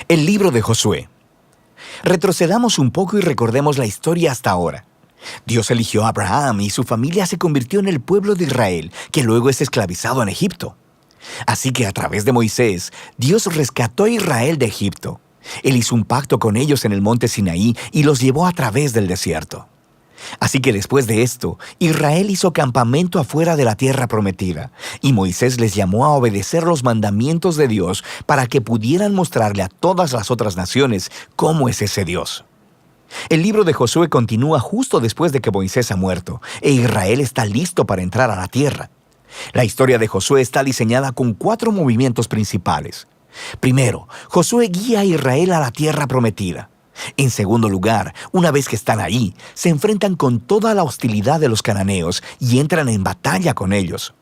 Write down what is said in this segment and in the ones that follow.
El libro de Josué. Retrocedamos un poco y recordemos la historia hasta ahora. Dios eligió a Abraham y su familia se convirtió en el pueblo de Israel, que luego es esclavizado en Egipto. Así que a través de Moisés, Dios rescató a Israel de Egipto. Él hizo un pacto con ellos en el monte Sinaí y los llevó a través del desierto. Así que después de esto, Israel hizo campamento afuera de la tierra prometida, y Moisés les llamó a obedecer los mandamientos de Dios para que pudieran mostrarle a todas las otras naciones cómo es ese Dios. El libro de Josué continúa justo después de que Moisés ha muerto, e Israel está listo para entrar a la tierra. La historia de Josué está diseñada con 4 movimientos principales. Primero, Josué guía a Israel a la tierra prometida. En segundo lugar, una vez que están ahí, se enfrentan con toda la hostilidad de los cananeos y entran en batalla con ellos.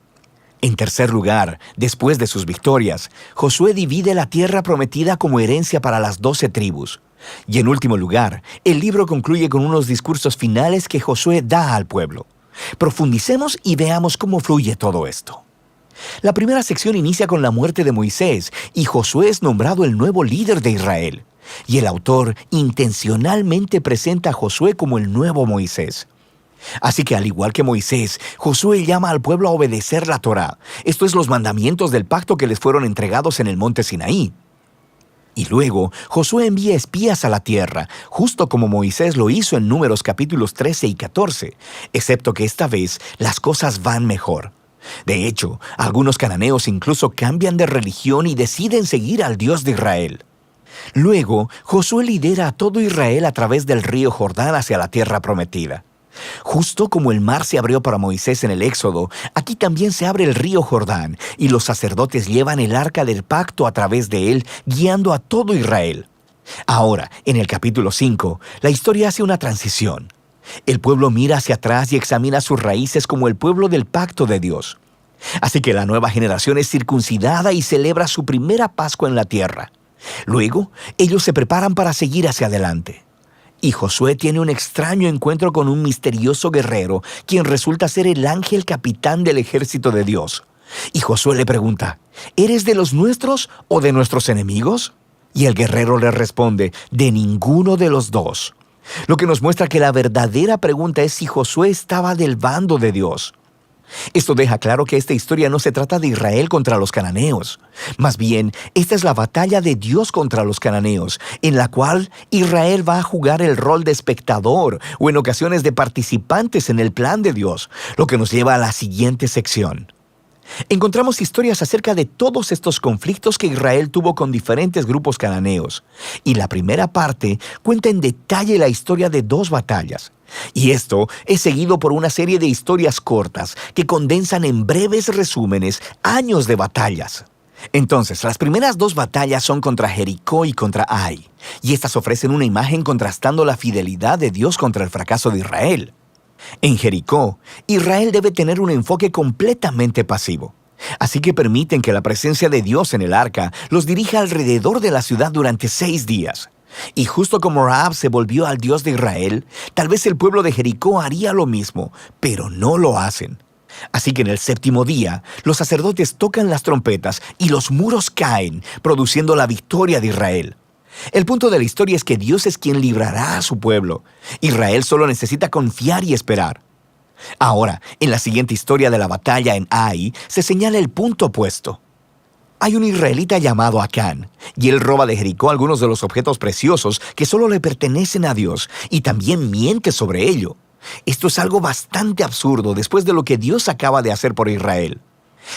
En tercer lugar, después de sus victorias, Josué divide la tierra prometida como herencia para las 12 tribus. Y en último lugar, el libro concluye con unos discursos finales que Josué da al pueblo. Profundicemos y veamos cómo fluye todo esto. La primera sección inicia con la muerte de Moisés y Josué es nombrado el nuevo líder de Israel. Y el autor intencionalmente presenta a Josué como el nuevo Moisés. Así que al igual que Moisés, Josué llama al pueblo a obedecer la Torá, esto es los mandamientos del pacto que les fueron entregados en el monte Sinaí. Y luego, Josué envía espías a la tierra, justo como Moisés lo hizo en Números capítulos 13 y 14, excepto que esta vez las cosas van mejor. De hecho, algunos cananeos incluso cambian de religión y deciden seguir al Dios de Israel. Luego, Josué lidera a todo Israel a través del río Jordán hacia la tierra prometida. Justo como el mar se abrió para Moisés en el Éxodo, aquí también se abre el río Jordán y los sacerdotes llevan el arca del pacto a través de él, guiando a todo Israel. Ahora, en el capítulo 5, la historia hace una transición. El pueblo mira hacia atrás y examina sus raíces como el pueblo del pacto de Dios. Así que la nueva generación es circuncidada y celebra su primera Pascua en la tierra. Luego, ellos se preparan para seguir hacia adelante. Y Josué tiene un extraño encuentro con un misterioso guerrero, quien resulta ser el ángel capitán del ejército de Dios. Y Josué le pregunta, ¿eres de los nuestros o de nuestros enemigos? Y el guerrero le responde, de ninguno de los dos. Lo que nos muestra que la verdadera pregunta es si Josué estaba del bando de Dios. Esto deja claro que esta historia no se trata de Israel contra los cananeos. Más bien, esta es la batalla de Dios contra los cananeos, en la cual Israel va a jugar el rol de espectador o en ocasiones de participantes en el plan de Dios, lo que nos lleva a la siguiente sección. Encontramos historias acerca de todos estos conflictos que Israel tuvo con diferentes grupos cananeos, y la primera parte cuenta en detalle la historia de 2 batallas. Y esto es seguido por una serie de historias cortas que condensan en breves resúmenes años de batallas. Entonces, las primeras 2 batallas son contra Jericó y contra Ai, y estas ofrecen una imagen contrastando la fidelidad de Dios contra el fracaso de Israel. En Jericó, Israel debe tener un enfoque completamente pasivo. Así que permiten que la presencia de Dios en el arca los dirija alrededor de la ciudad durante 6 días. Y justo como Rahab se volvió al Dios de Israel, tal vez el pueblo de Jericó haría lo mismo, pero no lo hacen. Así que en el 7º día, los sacerdotes tocan las trompetas y los muros caen, produciendo la victoria de Israel. El punto de la historia es que Dios es quien librará a su pueblo. Israel solo necesita confiar y esperar. Ahora, en la siguiente historia de la batalla en Ai, se señala el punto opuesto. Hay un israelita llamado Acán, y él roba de Jericó algunos de los objetos preciosos que solo le pertenecen a Dios, y también miente sobre ello. Esto es algo bastante absurdo después de lo que Dios acaba de hacer por Israel.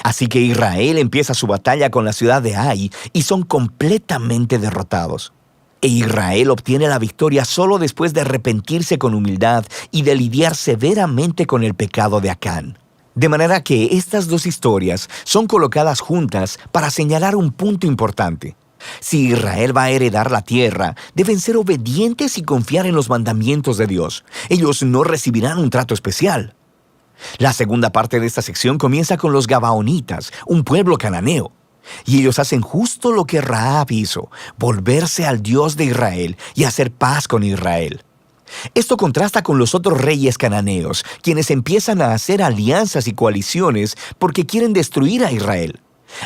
Así que Israel empieza su batalla con la ciudad de Ai y son completamente derrotados. E Israel obtiene la victoria solo después de arrepentirse con humildad y de lidiar severamente con el pecado de Acán. De manera que estas 2 historias son colocadas juntas para señalar un punto importante. Si Israel va a heredar la tierra, deben ser obedientes y confiar en los mandamientos de Dios. Ellos no recibirán un trato especial. La segunda parte de esta sección comienza con los Gabaonitas, un pueblo cananeo. Y ellos hacen justo lo que Rahab hizo, volverse al Dios de Israel y hacer paz con Israel. Esto contrasta con los otros reyes cananeos, quienes empiezan a hacer alianzas y coaliciones porque quieren destruir a Israel.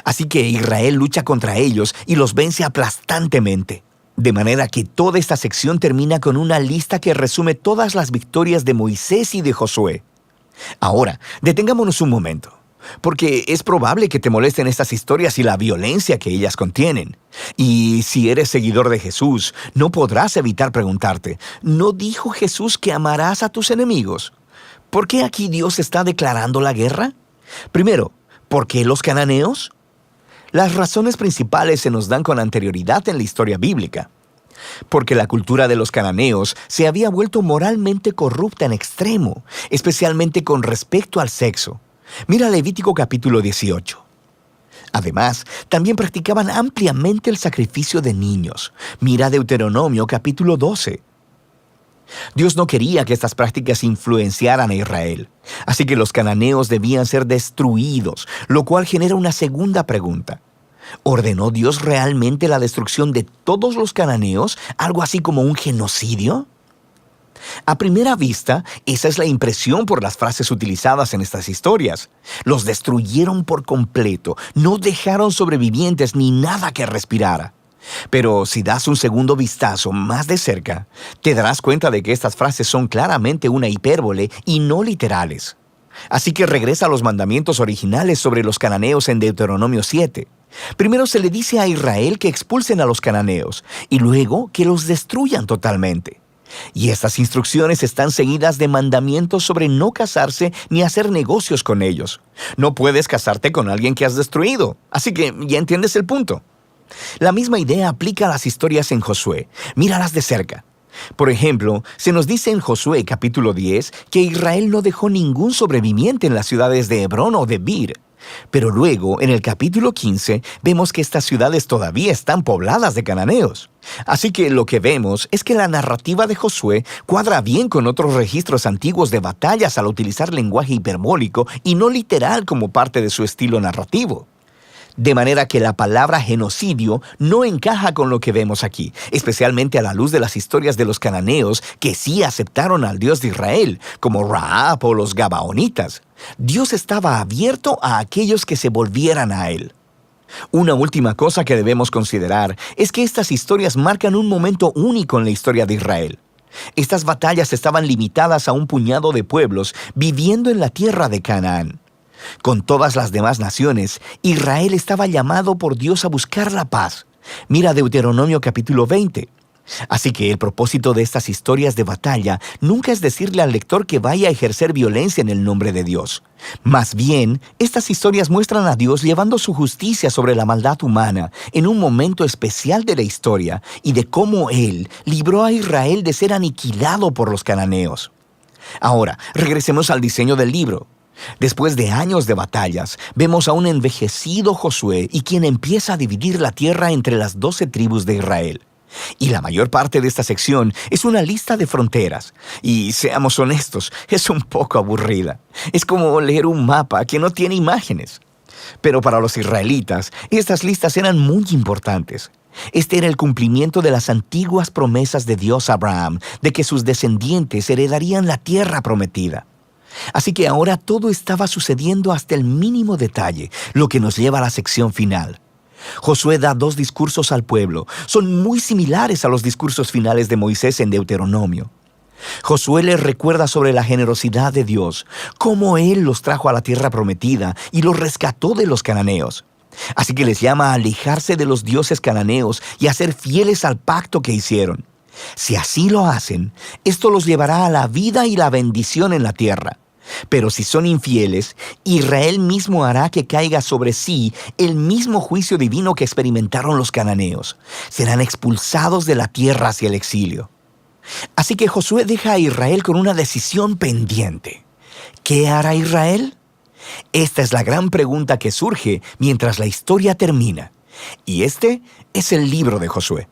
Así que Israel lucha contra ellos y los vence aplastantemente. De manera que toda esta sección termina con una lista que resume todas las victorias de Moisés y de Josué. Ahora, detengámonos un momento, porque es probable que te molesten estas historias y la violencia que ellas contienen. Y si eres seguidor de Jesús, no podrás evitar preguntarte, ¿no dijo Jesús que amarás a tus enemigos? ¿Por qué aquí Dios está declarando la guerra? Primero, ¿por qué los cananeos? Las razones principales se nos dan con anterioridad en la historia bíblica. Porque la cultura de los cananeos se había vuelto moralmente corrupta en extremo, especialmente con respecto al sexo. Mira Levítico capítulo 18. Además, también practicaban ampliamente el sacrificio de niños. Mira Deuteronomio capítulo 12. Dios no quería que estas prácticas influenciaran a Israel, así que los cananeos debían ser destruidos, lo cual genera una segunda pregunta. ¿Ordenó Dios realmente la destrucción de todos los cananeos, algo así como un genocidio? A primera vista, esa es la impresión por las frases utilizadas en estas historias. Los destruyeron por completo, no dejaron sobrevivientes ni nada que respirara. Pero si das un segundo vistazo más de cerca, te darás cuenta de que estas frases son claramente una hipérbole y no literales. Así que regresa a los mandamientos originales sobre los cananeos en Deuteronomio 7. Primero se le dice a Israel que expulsen a los cananeos y luego que los destruyan totalmente. Y estas instrucciones están seguidas de mandamientos sobre no casarse ni hacer negocios con ellos. No puedes casarte con alguien que has destruido, así que ya entiendes el punto. La misma idea aplica a las historias en Josué. Míralas de cerca. Por ejemplo, se nos dice en Josué capítulo 10 que Israel no dejó ningún sobreviviente en las ciudades de Hebrón o de Bir. Pero luego, en el capítulo 15, vemos que estas ciudades todavía están pobladas de cananeos. Así que lo que vemos es que la narrativa de Josué cuadra bien con otros registros antiguos de batallas al utilizar lenguaje hiperbólico y no literal como parte de su estilo narrativo. De manera que la palabra genocidio no encaja con lo que vemos aquí, especialmente a la luz de las historias de los cananeos que sí aceptaron al Dios de Israel, como Rahab o los Gabaonitas. Dios estaba abierto a aquellos que se volvieran a Él. Una última cosa que debemos considerar es que estas historias marcan un momento único en la historia de Israel. Estas batallas estaban limitadas a un puñado de pueblos viviendo en la tierra de Canaán. Con todas las demás naciones, Israel estaba llamado por Dios a buscar la paz. Mira Deuteronomio capítulo 20. Así que el propósito de estas historias de batalla nunca es decirle al lector que vaya a ejercer violencia en el nombre de Dios. Más bien, estas historias muestran a Dios llevando su justicia sobre la maldad humana en un momento especial de la historia y de cómo Él libró a Israel de ser aniquilado por los cananeos. Ahora, regresemos al diseño del libro. Después de años de batallas, vemos a un envejecido Josué y quien empieza a dividir la tierra entre las 12 tribus de Israel. Y la mayor parte de esta sección es una lista de fronteras. Y seamos honestos, es un poco aburrida. Es como leer un mapa que no tiene imágenes. Pero para los israelitas, estas listas eran muy importantes. Este era el cumplimiento de las antiguas promesas de Dios a Abraham, de que sus descendientes heredarían la tierra prometida. Así que ahora todo estaba sucediendo hasta el mínimo detalle, lo que nos lleva a la sección final. Josué da 2 discursos al pueblo. Son muy similares a los discursos finales de Moisés en Deuteronomio. Josué les recuerda sobre la generosidad de Dios, cómo Él los trajo a la tierra prometida y los rescató de los cananeos. Así que les llama a alejarse de los dioses cananeos y a ser fieles al pacto que hicieron. Si así lo hacen, esto los llevará a la vida y la bendición en la tierra. Pero si son infieles, Israel mismo hará que caiga sobre sí el mismo juicio divino que experimentaron los cananeos. Serán expulsados de la tierra hacia el exilio. Así que Josué deja a Israel con una decisión pendiente. ¿Qué hará Israel? Esta es la gran pregunta que surge mientras la historia termina. Y este es el libro de Josué.